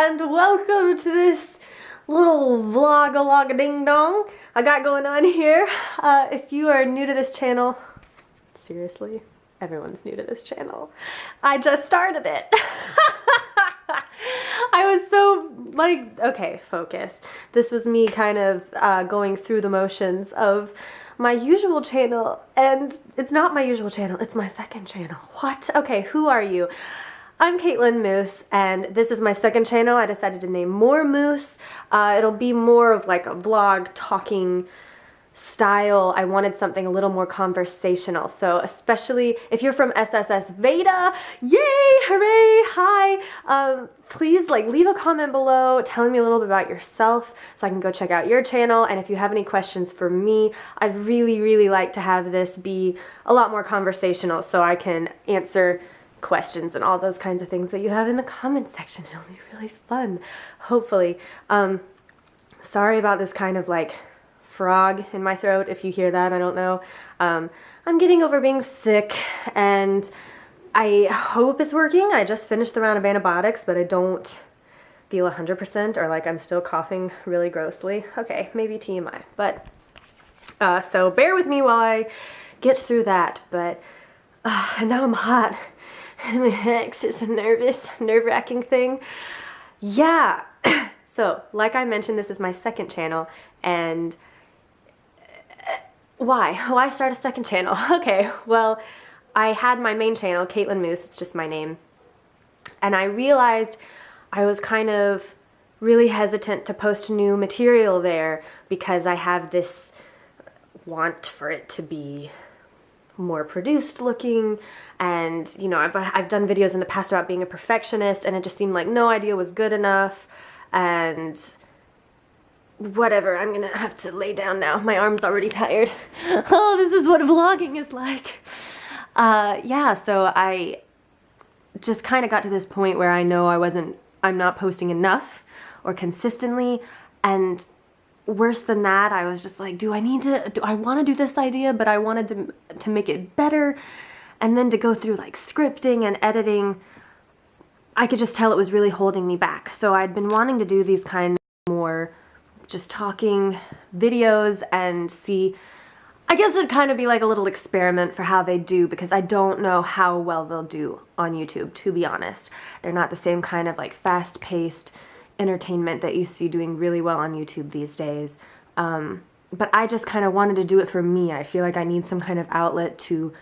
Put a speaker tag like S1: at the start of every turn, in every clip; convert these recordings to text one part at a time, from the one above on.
S1: and welcome to this little vlog-a-log-a-ding-dong I got going on here. If you are new to this channel, seriously, everyone's new to this channel. I just started it. I was so like, okay, focus. This was me kind of going through the motions of my usual channel, and it's not my usual channel, it's my second channel. What? Okay, who are you? I'm Caitlin Moose, and this is my second channel. I decided to name More Moose. It'll be more of like a vlog talking style. I wanted something a little more conversational. So especially if you're from SSSVEDA, yay, hooray, hi. Please leave a comment below telling me a little bit about yourself so I can go check out your channel. And if you have any questions for me, I'd really like to have this be a lot more conversational so I can answer questions and all those kinds of things that you have in the comment section. It'll be really fun, hopefully. Sorry about this kind of like frog in my throat. If you hear that, I don't know. I'm getting over being sick and I hope it's working. I just finished the round of antibiotics, but I don't feel 100% or like I'm still coughing really grossly. Okay, maybe TMI, but so bear with me while I get through that. But and now I'm hot. It's a nerve-wracking thing. Yeah. So, like I mentioned, this is my second channel, and why start a second channel? Okay, well, I had my main channel, Caitlin Moose, it's just my name, and I realized I was kind of really hesitant to post new material there because I have this want for it to be more produced looking, and you know, I've done videos in the past about being a perfectionist, and it just seemed like no idea was good enough, and whatever, I'm gonna have to lay down now. My arm's already tired. Oh, this is what vlogging is like. Yeah, so I just kind of got to this point where I know I'm not posting enough or consistently, and worse than that, I was just like, do I want to do this idea, but I wanted to make it better, and then to go through like scripting and editing, I could just tell it was really holding me back. So I'd been wanting to do these kind of more just talking videos and see, I guess it'd kind of be like a little experiment for how they do, because I don't know how well they'll do on YouTube, to be honest. They're not the same kind of like fast-paced entertainment that you see doing really well on YouTube these days. But I just kind of wanted to do it for me. I feel like I need some kind of outlet to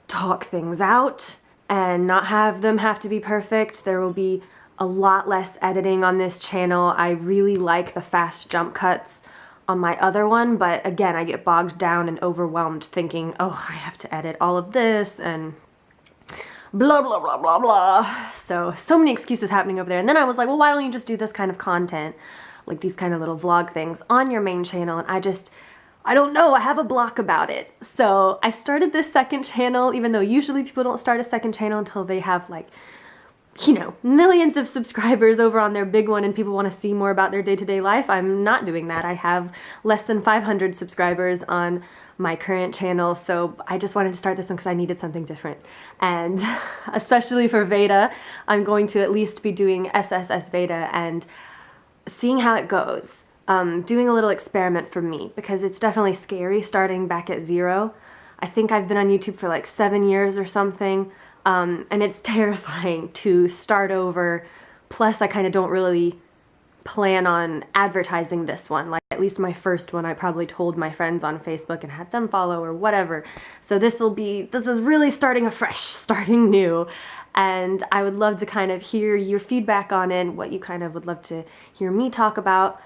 S1: talk things out and not have them have to be perfect. There will be a lot less editing on this channel. I really like the fast jump cuts on my other one, but again, I get bogged down and overwhelmed thinking, oh, I have to edit all of this and blah, blah, blah, blah, blah. So many excuses happening over there. And then I was like, well, why don't you just do this kind of content, like these kind of little vlog things on your main channel? And I don't know, I have a block about it. So I started this second channel, even though usually people don't start a second channel until they have like, you know, millions of subscribers over on their big one and people want to see more about their day-to-day life. I'm not doing that. I have less than 500 subscribers on my current channel, so I just wanted to start this one because I needed something different. And especially for Veda, I'm going to at least be doing SSSVEDA and seeing how it goes. Doing a little experiment for me, because it's definitely scary starting back at zero. I think I've been on YouTube for like 7 years or something, and it's terrifying to start over. Plus, I kind of don't really plan on advertising this one. Like, at least my first one, I probably told my friends on Facebook and had them follow or whatever. So this is really starting afresh, starting new. And I would love to kind of hear your feedback on it, what you kind of would love to hear me talk about.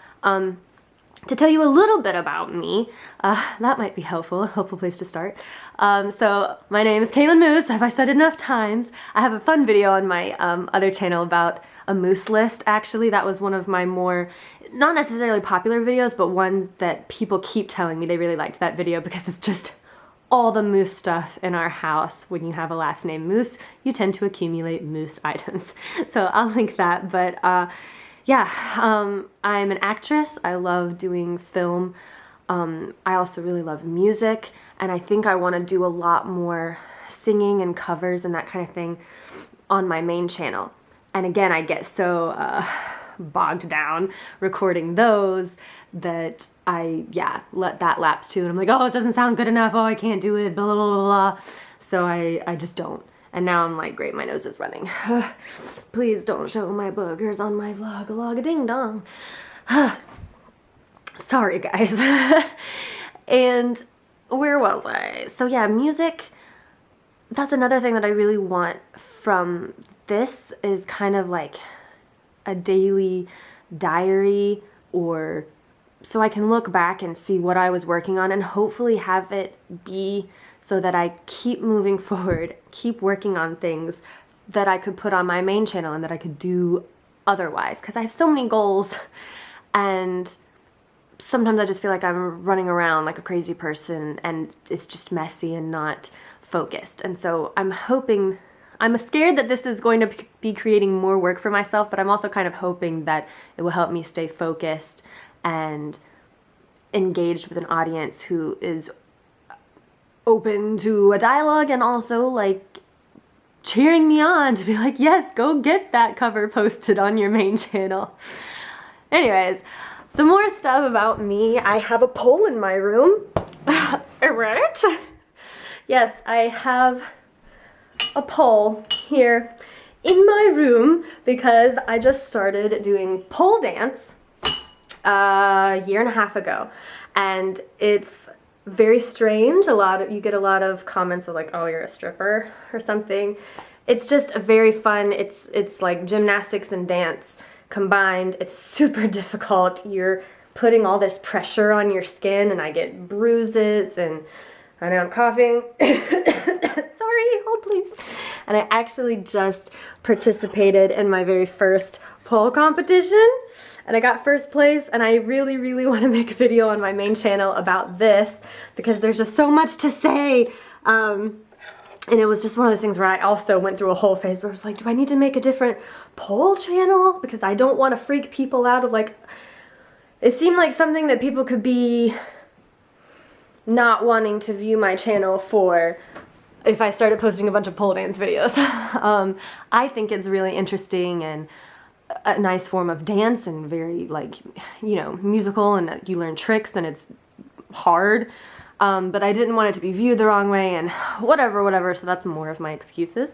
S1: To tell you a little bit about me, that might be helpful, a helpful place to start. So my name is Caitlin Moose. Have I said enough times? I have a fun video on my other channel about a moose list, actually. That was one of my more, not necessarily popular videos, but ones that people keep telling me they really liked that video because it's just all the moose stuff in our house. When you have a last name Moose, you tend to accumulate moose items. So I'll link that, but yeah, I'm an actress. I love doing film. I also really love music, and I think I want to do a lot more singing and covers and that kind of thing on my main channel. And again, I get so bogged down recording those that I, let that lapse too. And I'm like, oh, it doesn't sound good enough. Oh, I can't do it, blah, blah, blah, blah. So I just don't. And now I'm like, great, my nose is running. Please don't show my boogers on my vlog, log a ding dong. Sorry, guys. And where was I? So yeah, music, that's another thing that I really want from this, is kind of like a daily diary, or so I can look back and see what I was working on and hopefully have it be so that I keep moving forward, keep working on things that I could put on my main channel and that I could do otherwise. Because I have so many goals, and sometimes I just feel like I'm running around like a crazy person and it's just messy and not focused. And so I'm hoping, I'm scared that this is going to be creating more work for myself, but I'm also kind of hoping that it will help me stay focused and engaged with an audience who is open to a dialogue and also like cheering me on to be like, yes, go get that cover posted on your main channel. Anyways, some more stuff about me. I have a pole in my room. Right? Yes, I have a pole here in my room because I just started doing pole dance a year and a half ago, and it's very strange. You get a lot of comments of like, oh, you're a stripper or something. It's just very fun. It's like gymnastics and dance combined. It's super difficult. You're putting all this pressure on your skin, and I get bruises, and I know I'm coughing. Sorry, hold please. And I actually just participated in my very first pole competition, and I got first place, and I really, really want to make a video on my main channel about this because there's just so much to say. And it was just one of those things where I also went through a whole phase where I was like, do I need to make a different pole channel? Because I don't want to freak people out of like, it seemed like something that people could be not wanting to view my channel for if I started posting a bunch of pole dance videos. I think it's really interesting and a nice form of dance, and very like, you know, musical, and you learn tricks, and it's hard. But I didn't want it to be viewed the wrong way, and whatever, so that's more of my excuses.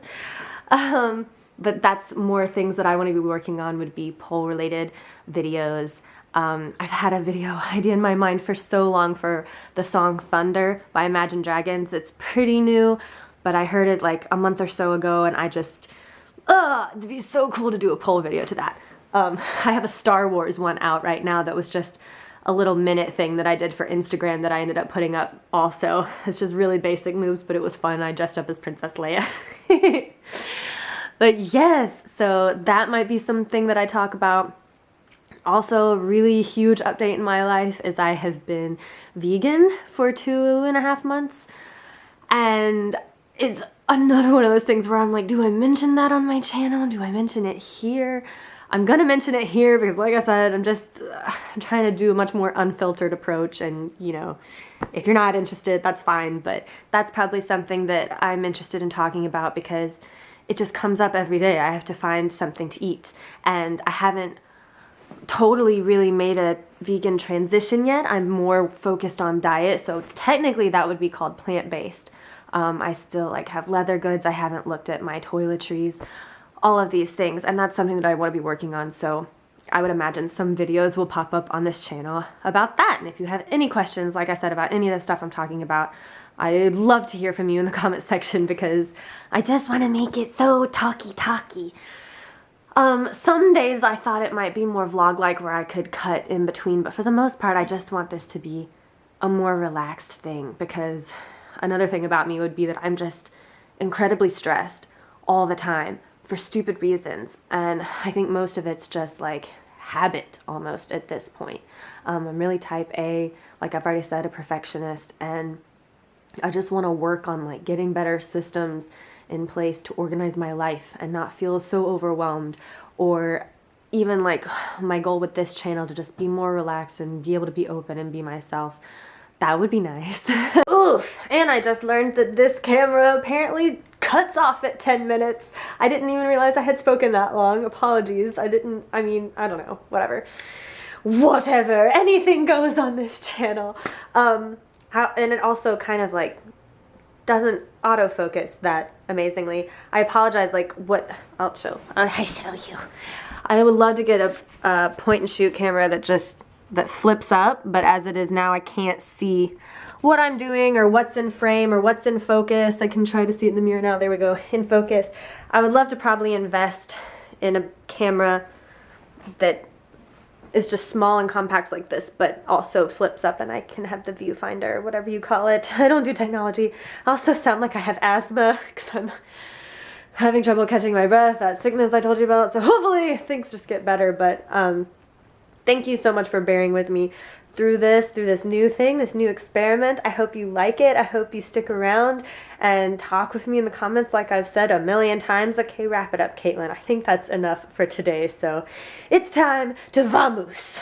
S1: But that's more things that I want to be working on, would be pole related videos. I've had a video idea in my mind for so long for the song Thunder by Imagine Dragons. It's pretty new, but I heard it like a month or so ago, and I just, it'd be so cool to do a pole video to that. I have a Star Wars one out right now that was just a little minute thing that I did for Instagram that I ended up putting up also. It's just really basic moves, but it was fun. I dressed up as Princess Leia. But yes, so that might be something that I talk about. Also, a really huge update in my life is I have been vegan for 2.5 months. And it's another one of those things where I'm like, do I mention that on my channel? Do I mention it here? I'm gonna mention it here because, like I said, I'm trying to do a much more unfiltered approach, and you know, if you're not interested, that's fine, but that's probably something that I'm interested in talking about because it just comes up every day. I have to find something to eat, and I haven't totally really made a vegan transition yet. I'm more focused on diet, so technically that would be called plant-based. I still like have leather goods. I haven't looked at my toiletries, all of these things, and that's something that I want to be working on. So I would imagine some videos will pop up on this channel about that. And if you have any questions, like I said, about any of the stuff I'm talking about, I'd love to hear from you in the comment section because I just want to make it so talky. Some days I thought it might be more vlog-like where I could cut in between, but for the most part I just want this to be a more relaxed thing, because another thing about me would be that I'm just incredibly stressed all the time for stupid reasons, and I think most of it's just like habit almost at this point. I'm really type A, like I've already said, a perfectionist, and I just want to work on like getting better systems in place to organize my life and not feel so overwhelmed, or even like my goal with this channel to just be more relaxed and be able to be open and be myself. That would be nice. Oof, and I just learned that this camera apparently cuts off at 10 minutes. I didn't even realize I had spoken that long. Apologies. I don't know, whatever. Whatever, anything goes on this channel. And it also kind of like doesn't autofocus that amazingly. I apologize, like I'll show you. I would love to get a point and shoot camera that flips up, but as it is now, I can't see what I'm doing or what's in frame or what's in focus. I can try to see it in the mirror now. There we go, in focus. I would love to probably invest in a camera that is just small and compact like this, but also flips up and I can have the viewfinder or whatever you call it. I don't do technology. I also sound like I have asthma because I'm having trouble catching my breath, that sickness I told you about. So hopefully things just get better, but thank you so much for bearing with me through this new thing, this new experiment. I hope you like it. I hope you stick around and talk with me in the comments like I've said a million times. Okay, wrap it up, Caitlin. I think that's enough for today. So it's time to vamos.